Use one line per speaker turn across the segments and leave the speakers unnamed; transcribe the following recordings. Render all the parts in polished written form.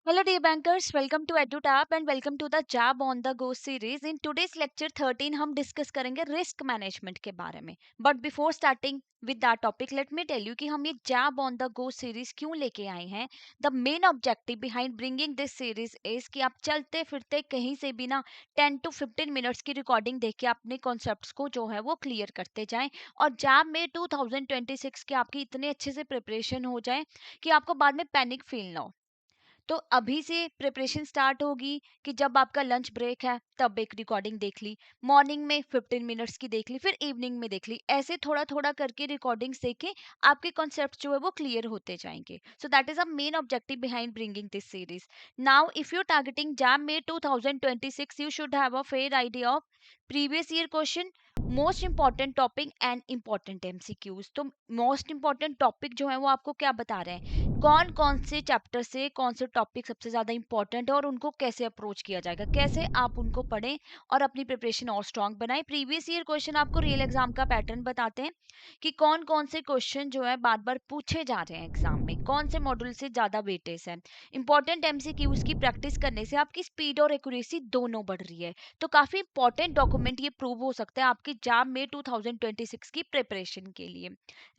Hello dear bankers, welcome to EduTap and welcome to the Jab on the Go series. In today's lecture 13 हम discuss करेंगे risk management के बारे में. But before starting with that topic let me tell you कि हम ये JAIIB on the go series क्यों लेके आए हैं. The main objective behind bringing this series is कि आप चलते फिरते कहीं से भी ना 10 to 15 मिनट्स की रिकॉर्डिंग देख के अपने कॉन्सेप्ट्स को जो है वो क्लियर करते जाएं और जैब में 2026 के आपकी इतने अच्छे से प्रिपरेशन हो जाए कि आपको बाद में पैनिक फील ना हो. तो अभी से प्रिपरेशन स्टार्ट होगी कि जब आपका लंच ब्रेक है तब एक रिकॉर्डिंग देख ली, मॉर्निंग में 15 मिनट्स की देख ली, फिर इवनिंग में देख ली. ऐसे थोड़ा थोड़ा करके रिकॉर्डिंग्स देखे आपके कॉन्सेप्ट जो है वो क्लियर होते जाएंगे. So that is a main objective behind bringing this series. Now if you targeting jam में 2026 you should have a fair idea of previous year question, most important topic and important MCQs. तो most important topic जो है वो आपको क्या बता रहे हैं, कौन कौन से चैप्टर से कौन से टॉपिक सबसे ज़्यादा इंपॉर्टेंट है और उनको कैसे अप्रोच किया जाएगा, कैसे आप उनको पढ़ें और अपनी प्रिपरेशन और स्ट्रांग बनाएं. प्रीवियस ईयर क्वेश्चन आपको रियल एग्जाम का पैटर्न बताते हैं कि कौन कौन से क्वेश्चन जो है बार बार पूछे जा रहे हैं एग्जाम में, कौन से मॉड्यूल से ज़्यादा वेटेज है. इंपॉर्टेंट एमसीक्यूज की प्रैक्टिस करने से आपकी स्पीड और एक्यूरेसी दोनों बढ़ रही है. तो काफ़ी इंपॉर्टेंट डॉक्यूमेंट ये प्रूव हो सकता है आपकी जैम में 2026 की प्रिपरेशन के लिए,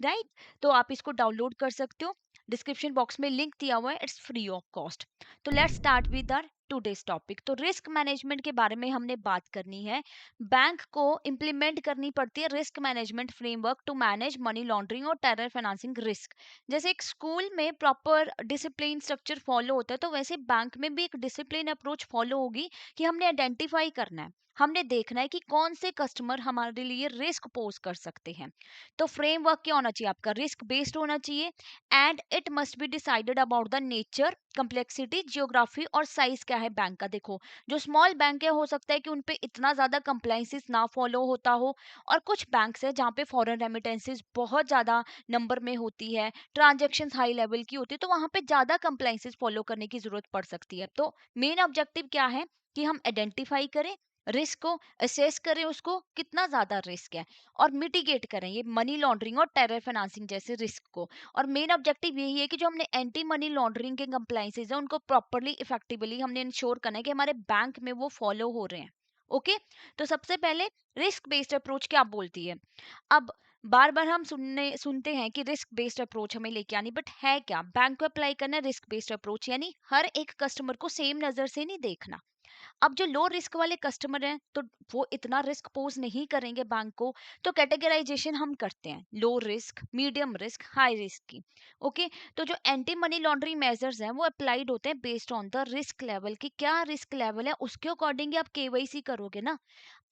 राइट. तो आप इसको डाउनलोड कर सकते हो, डिस्क्रिप्शन बॉक्स में लिंक दिया हुआ है, इट्स फ्री ऑफ कॉस्ट. तो let's start with our today's topic. तो रिस्क मैनेजमेंट के बारे में हमने बात करनी है. बैंक को इम्प्लीमेंट करनी पड़ती है risk management framework to manage money laundering और टेरर फाइनेंसिंग रिस्क. जैसे एक स्कूल में प्रॉपर डिसिप्लिन स्ट्रक्चर फॉलो होता है, तो वैसे बैंक में भी एक डिसिप्लिन अप्रोच फॉलो होगी कि हमने आइडेंटिफाई करना है, हमने देखना है कि कौन से कस्टमर हमारे लिए रिस्क पोज कर सकते हैं. तो फ्रेमवर्क क्या होना चाहिए, आपका रिस्क बेस्ड होना चाहिए and it must be decided about the nature, complexity, geography और साइज क्या है बैंक का. देखो, जो स्मॉल बैंक है हो सकता है कि उन पे इतना ज्यादा कंप्लाइंसेस ना फॉलो होता हो, और कुछ बैंक्स है जहाँ पे फॉरेन रेमिटेंसेस बहुत ज्यादा नंबर में होती है, ट्रांजेक्शन हाई लेवल की होती है, तो वहाँ पे ज्यादा कंप्लाइंसेस फॉलो करने की जरूरत पड़ सकती है. तो मेन ऑब्जेक्टिव क्या है कि हम आइडेंटिफाई करें रिस्क को, असेस करें उसको कितना ज्यादा रिस्क है, और मिटिगेट करें ये मनी लॉन्ड्रिंग और टेरर फाइनेंसिंग जैसे रिस्क को. और मेन ऑब्जेक्टिव यही है कि जो हमने एंटी मनी लॉन्ड्रिंग के कंप्लाइंसेज है उनको प्रॉपरली इफेक्टिवली हमने इंश्योर करना है कि हमारे बैंक में वो फॉलो हो रहे हैं. ओके. तो सबसे पहले रिस्क बेस्ड अप्रोच क्या बोलती है. अब बार बार हम सुनते हैं कि रिस्क बेस्ड अप्रोच हमें लेके आनी, बट है क्या, बैंक को अप्लाई करना है रिस्क बेस्ड अप्रोच, यानी हर एक कस्टमर को सेम नजर से नहीं देखना. अब जो लो रिस्क वाले कस्टमर हैं तो वो इतना रिस्क पोज नहीं करेंगे बैंक को, तो कैटेगराइजेशन हम करते हैं low risk, medium risk, high risk की. ओके. तो जो एंटी मनी लॉन्ड्रिंग मेजर्स हैं वो अप्लाइड होते हैं based on the risk level, कि क्या रिस्क लेवल है उसके अकॉर्डिंग आप केवाईसी करोगे ना.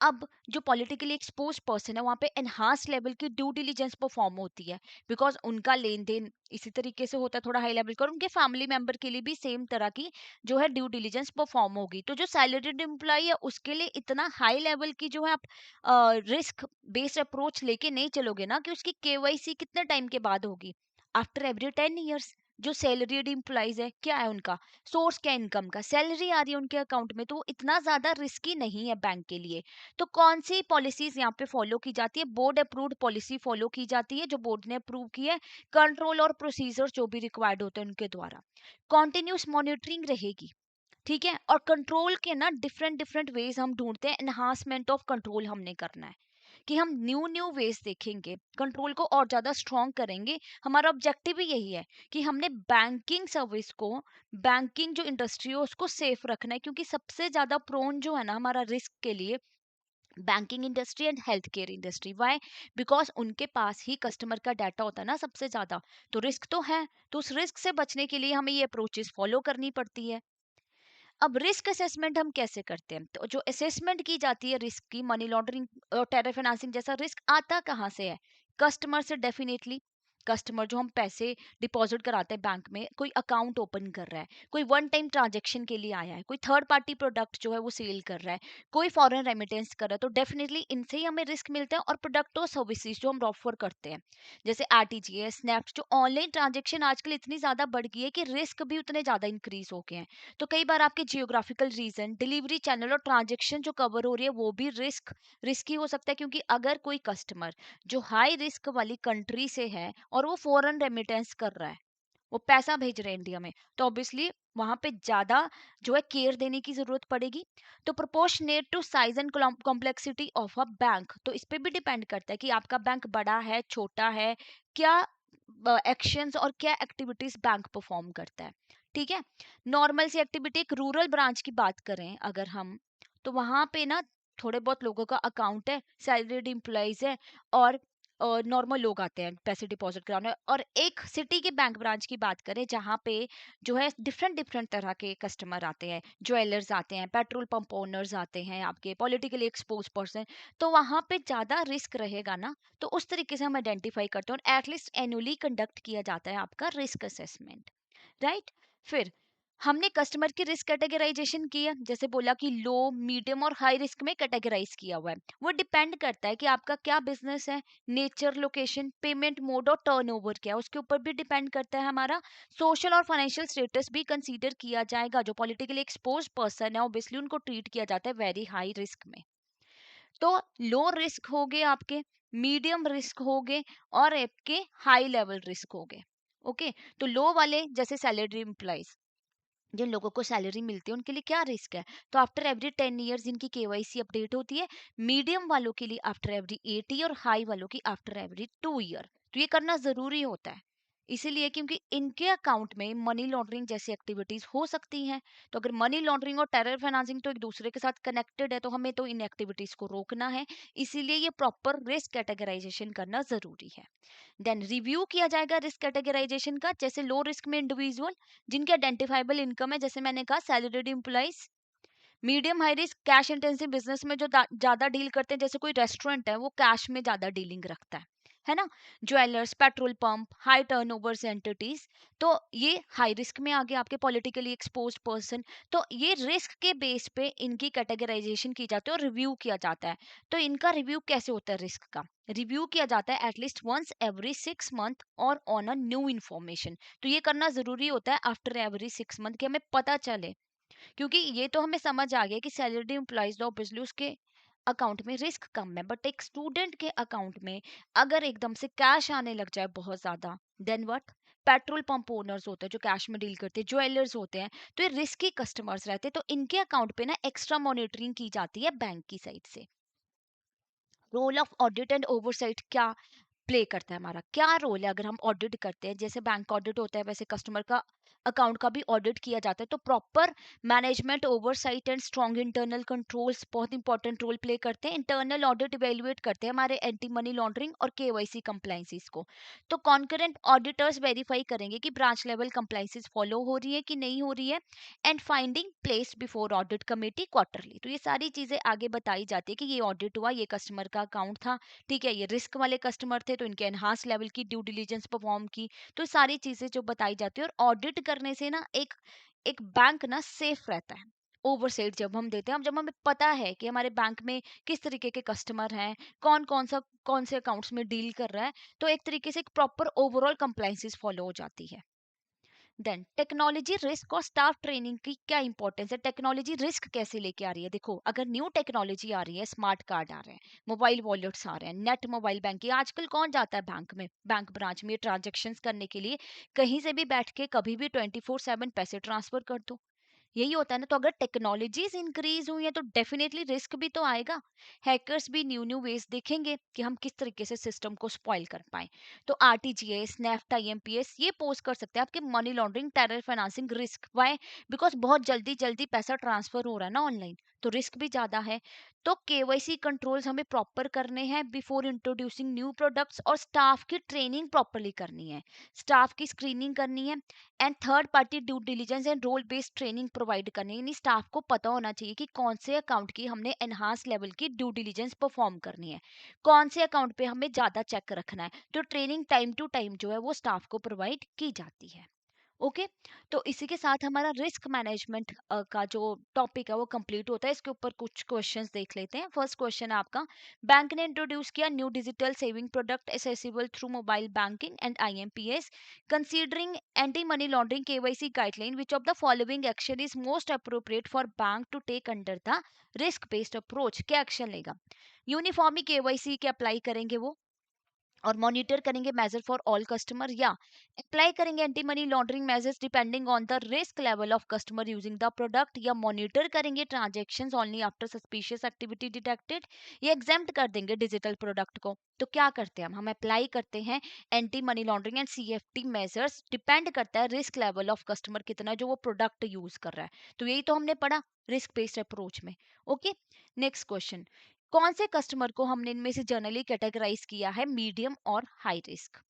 अब जो पॉलिटिकली एक्सपोज पर्सन है वहाँ पे एनहांस लेवल की ड्यू डिलीजेंस परफॉर्म होती है, बिकॉज उनका लेन देन इसी तरीके से होता है थोड़ा हाई लेवल का, और उनके फैमिली मेंबर के लिए भी सेम तरह की जो है ड्यू डिलीजेंस परफॉर्म होगी. तो जो सैलरीड एम्प्लॉय है उसके लिए इतना हाई लेवल की जो है आप रिस्क बेस्ड अप्रोच लेके नहीं चलोगे ना, कि उसकी केवाईसी कितने टाइम के बाद होगी, आफ्टर एवरी 10 ईयर्स. जो सैलरीड एम्प्लॉयज है क्या है उनका सोर्स, क्या इनकम का, सैलरी आ रही है उनके अकाउंट में, तो वो इतना ज्यादा रिस्की नहीं है बैंक के लिए. तो कौन सी पॉलिसीज यहाँ पे फॉलो की जाती है, बोर्ड अप्रूव्ड पॉलिसी फॉलो की जाती है जो बोर्ड ने अप्रूव की है, कंट्रोल और प्रोसीजर जो भी रिक्वायर्ड होते हैं उनके द्वारा. कॉन्टिन्यूस मॉनिटरिंग रहेगी, ठीक है. और कंट्रोल के ना डिफरेंट डिफरेंट वेज हम ढूंढते हैं, एनहांसमेंट ऑफ कंट्रोल हमने करना है कि हम न्यू न्यू वेज देखेंगे, कंट्रोल को और ज्यादा स्ट्रॉन्ग करेंगे. हमारा ऑब्जेक्टिव भी यही है कि हमने बैंकिंग सर्विस को, बैंकिंग जो इंडस्ट्री है उसको सेफ रखना है, क्योंकि सबसे ज्यादा प्रोन जो है ना हमारा रिस्क के लिए banking industry and health care industry. Why, because उनके पास ही कस्टमर का डाटा होता है ना सबसे ज्यादा, तो रिस्क तो है. तो उस रिस्क से बचने के लिए हमें ये अप्रोचेस फॉलो करनी पड़ती है. अब रिस्क असेसमेंट हम कैसे करते हैं, तो जो असेसमेंट की जाती है रिस्क की, मनी लॉन्ड्रिंग और टेरर फाइनेंसिंग जैसा रिस्क आता कहाँ से है, कस्टमर से. डेफिनेटली कस्टमर जो हम पैसे डिपॉजिट कराते हैं बैंक में, कोई अकाउंट ओपन कर रहा है, कोई वन टाइम ट्रांजेक्शन के लिए आया है, कोई थर्ड पार्टी प्रोडक्ट जो है वो सेल कर रहा है, कोई फॉरेन रेमिटेंस कर रहा है, तो डेफिनेटली इनसे ही हमें रिस्क मिलता है. और प्रोडक्ट और सर्विसेज जो हम ऑफर करते हैं, जैसे आरटीजीएस, स्नैप्स, जो ऑनलाइन ट्रांजेक्शन आजकल इतनी ज्यादा बढ़ गई है कि रिस्क भी उतने ज्यादा इंक्रीज हो गए हैं. तो कई बार आपके जियोग्राफिकल रीजन, डिलीवरी चैनल और ट्रांजैक्शन जो कवर हो रही है वो भी रिस्की हो सकता है, क्योंकि अगर कोई कस्टमर जो हाई रिस्क वाली कंट्री से है और वो फॉरेन रेमिटेंस कर रहा है, वो पैसा भेज रहे हैं इंडिया में, तो ऑब्वियसली वहां पे ज्यादा जो है केयर देने की जरूरत पड़ेगी। तो proportionate to size and complexity of a bank, तो इस पे भी डिपेंड करता है कि आपका बैंक बड़ा है छोटा है, क्या एक्शंस और क्या एक्टिविटीज बैंक परफॉर्म करता है। ठीक है, नॉर्मल सी एक्टिविटी, एक रूरल ब्रांच की बात करें अगर हम, तो वहां पे ना थोड़े बहुत लोगों का अकाउंट है, सैलरीड एम्प्लॉइज है, और नॉर्मल लोग आते हैं पैसे डिपॉजिट कराने। और एक सिटी के बैंक ब्रांच की बात करें जहाँ पे जो है डिफरेंट डिफरेंट तरह के कस्टमर आते हैं, ज्वेलर्स आते हैं, पेट्रोल पंप ओनर्स आते हैं, आपके पॉलिटिकली एक्सपोज पर्सन, तो वहाँ पे ज़्यादा रिस्क रहेगा ना। तो उस तरीके से हम आइडेंटिफाई करते हैं, और एटलीस्ट एनुअली कंडक्ट किया जाता है आपका रिस्क असेसमेंट, राइट। फिर हमने कस्टमर की रिस्क कैटेगराइजेशन किया, जैसे बोला कि लो, मीडियम और हाई रिस्क में कैटेगराइज किया हुआ है। वो डिपेंड करता है कि आपका क्या बिजनेस है, नेचर, लोकेशन, पेमेंट मोड और टर्नओवर क्या है, उसके ऊपर भी डिपेंड करता है हमारा। सोशल और फाइनेंशियल स्टेटस भी कंसीडर किया जाएगा। जो पॉलिटिकली एक्सपोज पर्सन है ऑब्वियसली उनको ट्रीट किया जाता है वेरी हाई रिस्क में। तो लो रिस्क हो गए आपके, मीडियम रिस्क हो गए, और आपके हाई लेवल रिस्क हो गए। ओके, तो लो वाले जैसे सैलरी एम्प्लॉइज, जिन लोगों को सैलरी मिलती है उनके लिए क्या रिस्क है, तो आफ्टर एवरी 10 ईयर्स इनकी केवाईसी अपडेट होती है। मीडियम वालों के लिए आफ्टर एवरी 80, और हाई वालों की आफ्टर एवरी 2 ईयर। तो ये करना जरूरी होता है, इसीलिए क्योंकि इनके अकाउंट में मनी लॉन्ड्रिंग जैसी एक्टिविटीज हो सकती हैं। तो अगर मनी लॉन्ड्रिंग और टेरर फाइनेंसिंग तो एक दूसरे के साथ कनेक्टेड है, तो हमें तो इन एक्टिविटीज को रोकना है। इसीलिए ये प्रॉपर रिस्क कैटेगराइजेशन करना जरूरी है। देन रिव्यू किया जाएगा रिस्क कैटेगराइजेशन का, जैसे लो रिस्क में इंडिविजुअल जिनके आइडेंटिफाइबल इनकम है, जैसे मैंने कहा salaried employees. Medium high risk cash intensive business में जो ज्यादा डील करते हैं, जैसे कोई रेस्टोरेंट है वो कैश में ज्यादा डीलिंग रखता है ना। Jewellers, petrol pump, high turnovers entities, तो ये हाई रिस्क में आ गए आपके पॉलिटिकली एक्सपोज्ड पर्सन। तो ये रिस्क के बेस पे इनकी कैटेगराइजेशन की जाती है और रिव्यू किया जाता है। तो इनका रिव्यू कैसे होता है, रिस्क का रिव्यू किया जाता है एटलीस्ट वंस एवरी 6 मंथ और ऑन अ न्यू इन्फॉर्मेशन। तो ये करना जरूरी होता है आफ्टर एवरी 6 मंथ, कि हमें पता चले। क्योंकि ये तो हमें समझ आ गया कि सैलरी एम्प्लॉइज ऑब्वियसली उसके अकाउंट में रिस्क कम है, बट एक स्टूडेंट के अकाउंट में अगर एकदम से कैश आने लग जाए बहुत ज्यादा, then what. Petrol pump owners होते हैं जो कैश में डील करते हैं, ज्वेलर्स होते हैं, तो ये रिस्की कस्टमर्स रहते हैं, तो इनके अकाउंट पे ना एक्स्ट्रा मॉनिटरिंग की जाती है बैंक की साइड से। Role of audit and oversight क्या प्ले करता है, हमारा क्या रोल है अगर हम ऑडिट करते हैं, जैसे बैंक ऑडिट होता है वैसे कस्टमर का अकाउंट का भी ऑडिट किया जाता है। तो proper management, oversight and strong internal controls बहुत इंपॉर्टेंट रोल प्ले करते हैं। इंटरनल ऑडिट इवेल्युएट करते हैं हमारे एंटी मनी लॉन्ड्रिंग और केवाईसी कंप्लाइंसेस को। तो कॉन्करेंट ऑडिटर्स वेरीफाई करेंगे कि ब्रांच लेवल कंप्लाइंसेस फॉलो हो रही है कि नहीं हो रही है, and finding place before audit committee quarterly. तो ये सारी चीजें आगे बताई जाती है कि ये ऑडिट हुआ, ये कस्टमर का अकाउंट था, ठीक है, ये रिस्क वाले कस्टमर थे तो इनके एनहांस लेवल की ड्यू डिलीजेंस परफॉर्म की। तो सारी चीजें जो बताई जाती है, और ऑडिट करने से ना एक एक बैंक ना सेफ रहता है। ओवरसाइट जब हम देते हैं, जब हमें पता है कि हमारे बैंक में किस तरीके के कस्टमर हैं, कौन से अकाउंट्स में डील कर रहा है, तो एक तरीके से एक प्रॉपर ओवरऑल कंप्लाइंसेस फॉलो हो जाती है। देन टेक्नोलॉजी रिस्क और स्टाफ ट्रेनिंग की क्या इंपॉर्टेंस है, टेक्नोलॉजी रिस्क कैसे लेके आ रही है। देखो, अगर न्यू टेक्नोलॉजी आ रही है, स्मार्ट कार्ड आ रहे हैं, मोबाइल वॉलेट्स आ रहे हैं, नेट मोबाइल बैंकिंग, आजकल कौन जाता है बैंक में, बैंक ब्रांच में ट्रांजेक्शन करने के लिए, कहीं से भी बैठ के कभी भी 24/7 पैसे ट्रांसफर कर दो, यही होता है ना। तो अगर टेक्नोलॉजीज इंक्रीज हुई है तो डेफिनेटली रिस्क भी तो आएगा। हैकर्स भी न्यू न्यू वेज देखेंगे कि हम किस तरीके से सिस्टम को स्पॉइल कर पाए। तो आरटीजीएस, नेफ्ट, आईएमपीएस ये पोज कर सकते हैं आपके money laundering, terror financing risk. Why? Because बहुत जल्दी जल्दी पैसा ट्रांसफर हो रहा है ना ऑनलाइन, तो रिस्क भी ज्यादा है। तो केवाईसी कंट्रोल्स हमें प्रॉपर करने हैं बिफोर इंट्रोड्यूसिंग न्यू प्रोडक्ट्स, और स्टाफ की ट्रेनिंग प्रॉपरली करनी है, स्टाफ की स्क्रीनिंग करनी है, and third party due diligence and role based training provide करनी है। यानी स्टाफ को पता होना चाहिए कि कौन से अकाउंट की हमने एनहांस लेवल की ड्यू डिलीजेंस परफॉर्म करनी है, कौन से अकाउंट पे हमें ज्यादा चेक रखना है। तो ट्रेनिंग टाइम टू टाइम जो है वो स्टाफ को प्रोवाइड की जाती है। ओके, तो इसी के साथ हमारा रिस्क मैनेजमेंट का जो टॉपिक है वो कंप्लीट होता है। इसके ऊपर कुछ क्वेश्चंस देख लेते हैं। फर्स्ट क्वेश्चन है आपका, बैंक ने इंट्रोड्यूस किया new digital saving product accessible through mobile banking and IMPS, considering anti money laundering KYC guideline, which of the following action is most appropriate for bank to take under the risk based approach. क्या action लेगा? Uniform KYC के apply करेंगे वो, और monitor करेंगे major for all customer, या apply करेंगे anti money laundering measures depending on the risk level of customer using the product, या मॉनिटर करेंगे transactions only after suspicious activity detected, या एग्जेम्प्ट कर देंगे डिजिटल प्रोडक्ट को। तो क्या करते हैं हम अप्लाई करते हैं anti money laundering and CFT measures, depend करता है रिस्क लेवल ऑफ कस्टमर कितना जो वो प्रोडक्ट यूज कर रहा है। तो यही तो हमने पढ़ा रिस्क बेस्ड अप्रोच में। ओके, नेक्स्ट क्वेश्चन, कौन से कस्टमर को हमने इनमें से जनरली कैटेगराइज किया है मीडियम और high risk?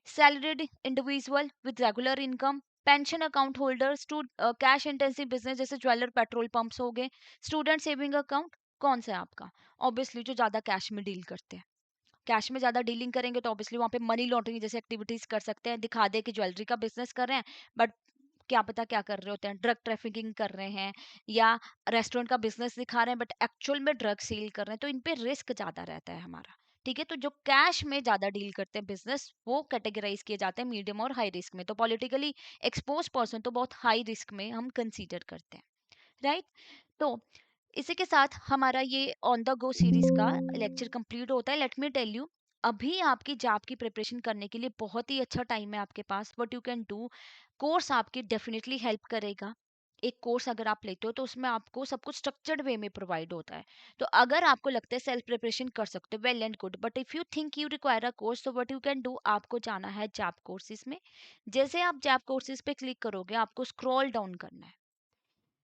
Salaried individual with regular income, pension account holders, to cash intensive business जैसे ज्वेलर पेट्रोल पंप्स हो गए, स्टूडेंट सेविंग अकाउंट, कौन सा है आपका? ऑब्वियसली जो ज्यादा कैश में डील करते हैं। कैश में ज्यादा डीलिंग करेंगे तो ऑब्वियसली वहां पे मनी लॉन्ड्रिंग जैसे एक्टिविटीज कर सकते हैं, दिखा दे कि ज्वेलरी का बिजनेस कर रहे हैं, बट क्या पता क्या कर रहे होते हैं, ड्रग ट्रैफिकिंग कर रहे हैं, या रेस्टोरेंट का बिजनेस दिखा रहे हैं बट एक्चुअल में ड्रग सेल कर रहे हैं, तो इन पे रिस्क ज्यादा रहता है हमारा। ठीक है, तो जो कैश में ज्यादा डील करते हैं बिजनेस वो कैटेगराइज किए जाते हैं मीडियम और हाई रिस्क में। तो पॉलिटिकली एक्सपोज पर्सन तो बहुत हाई रिस्क में हम कंसीडर करते हैं, राइट? तो इसी के साथ हमारा ये ऑन द गो सीरीज का लेक्चर कंप्लीट होता है। लेट मी टेल यू, अभी आपकी जॉब की प्रिपरेशन करने के लिए बहुत ही अच्छा टाइम है आपके पास। What you can do, course आपकी डेफिनेटली हेल्प करेगा। एक कोर्स अगर आप लेते हो तो उसमें आपको सब कुछ स्ट्रक्चर्ड वे में प्रोवाइड होता है। तो अगर आपको लगता है सेल्फ प्रिपरेशन कर सकते हो, well and good, but if you think you require a course, तो व्हाट यू कैन डू, आपको जाना है जॉब कोर्सेज में। जैसे आप जॉब कोर्सेज पे क्लिक करोगे आपको स्क्रॉल डाउन करना है।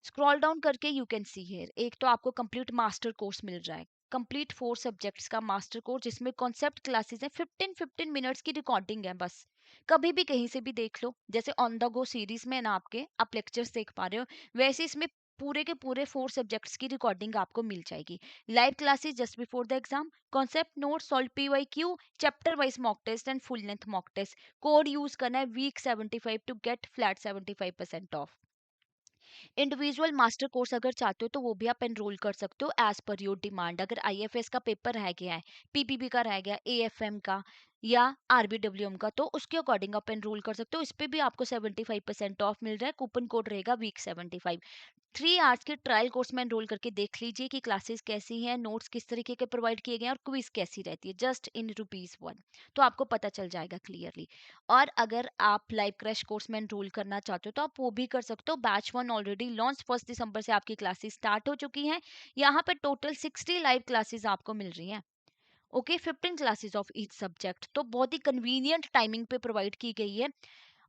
स्क्रॉल डाउन करके यू कैन सी हियर, एक तो आपको कंप्लीट मास्टर कोर्स मिल रहा है, कंप्लीट 4 सब्जेक्ट्स का मास्टर कोर्स जिसमें कॉन्सेप्ट क्लासेस है, 15-15 मिनट्स की रिकॉर्डिंग है बस। कभी भी कहीं से भी देख लो, जैसे ऑन द गो सीरीज में ना आपके आप लेक्चर्स देख पा रहे हो, वैसे इसमें पूरे के पूरे 4 सब्जेक्ट्स की रिकॉर्डिंग आपको मिल जाएगी। Live classes just before the exam, concept note, solve PYQ, chapter wise mock test and full length mock test. Code use करना है week 75 to get flat 75% off. Individual master course अगर चाहते हो तो वो भी आप एनरोल कर सकते हो एज पर योर डिमांड। अगर IFS का पेपर रह गया है, PPB का रह गया, AFM का या RBWM का, तो उसके अकॉर्डिंग आप एनरोल कर सकते हो। इस पे भी आपको 75% ऑफ मिल रहा है, कूपन कोड रहेगा वीक 75। 3 आवर्स के ट्रायल कोर्स में एनरोल करके देख लीजिए कि क्लासेस कैसी हैं, नोट्स किस तरीके के प्रोवाइड किए गए हैं और क्विज कैसी रहती है, जस्ट इन ₹1, तो आपको पता चल जाएगा क्लियरली। और अगर आप लाइव क्रैश कोर्स में एनरोल करना चाहते हो तो आप वो भी कर सकते हो। बैच 1 ऑलरेडी लॉन्च, 1 दिसंबर से आपकी क्लासेस स्टार्ट हो चुकी हैं। यहाँ पे टोटल 60 लाइव क्लासेस आपको मिल रही हैं। Okay, 15 classes of each subject, तो बहुत ही कन्वीनियंट टाइमिंग पे प्रोवाइड की गई है।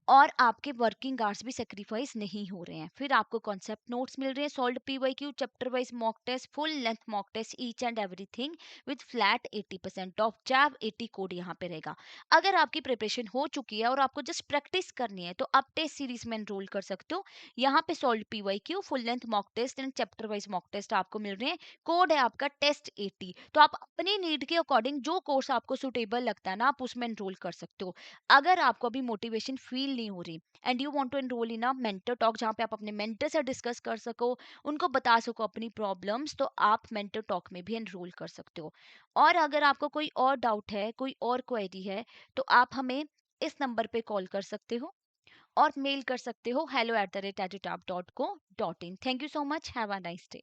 और आपके वर्किंग आवर्स भी सेक्रीफाइस नहीं हो रहे हैं। फिर आपको कॉन्सेप्ट नोट्स मिल रहे हैं, solve PYQ, chapter wise mock test, full length mock test, each and everything with flat 80% off, JAIIB 80 code यहाँ पे रहेगा। अगर आपकी प्रिपरेशन हो चुकी है और आपको जस्ट प्रैक्टिस करनी है तो आप टेस्ट सीरीज में एनरोल कर सकते हो। यहाँ पे solve PYQ, full length mock test and chapter wise mock test आपको मिल रहे हैं। कोड है आपका टेस्ट 80। तो आप अपनी नीड के अकॉर्डिंग जो कोर्स आपको सुटेबल लगता है ना, आप उसमें एनरोल कर सकते हो। अगर आपको अभी मोटिवेशन फील नहीं हो रही and you want to enrol in a mentor talk, जहाँ पे आप अपने मेंटर से डिस्कस कर सको, उनको बता सको अपनी प्रॉब्लम्स, तो आप मेंटर टॉक में भी एनरोल कर सकते हो। और अगर आपको कोई और डाउट है, कोई और क्वेरी है, तो आप हमें इस नंबर पे कॉल कर सकते हो और मेल कर सकते हो hello@edutapp.co.in। Thank you so much, have a nice day.